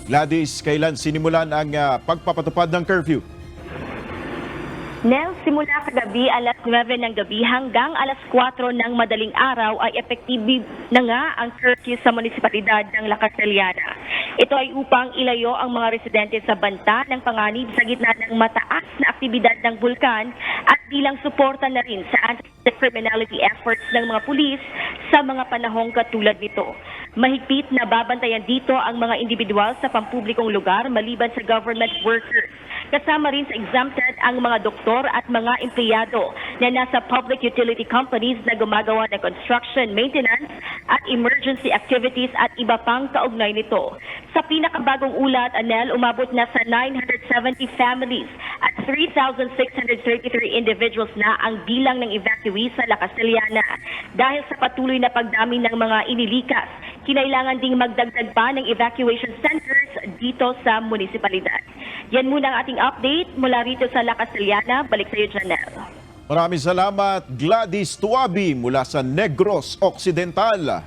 Gladys, kailan sinimulan ang pagpapatupad ng curfew? Nel, simula kagabi alas 9 ng gabi hanggang alas 4 ng madaling araw ay epektibo na nga ang curfew sa munisipalidad ng La Castellana. Ito ay upang ilayo ang mga residente sa banta ng panganib sa gitna ng mataas na aktibidad ng bulkan at bilang suporta na rin sa anti-criminality efforts ng mga pulis sa mga panahong katulad nito. Mahigpit na babantayan dito ang mga individual sa pampublikong lugar maliban sa government workers. Kasama rin sa exempted ang mga doktor at mga empleyado na nasa public utility companies na gumagawa ng construction, maintenance at emergency activities at iba pang kaugnay nito. Sa pinakabagong ulat, Anel, umabot na sa 970 families at 3,633 individuals na ang bilang ng evacuees sa La Castellana. Dahil sa patuloy na pagdami ng mga inilikas, kinailangan ding magdagdag pa ng evacuation centers dito sa munisipalidad. Yan muna ang ating update mula rito sa La Castellana. Balik sa iyo, Janelle. Maraming salamat, Gladys Tuabi mula sa Negros Occidental.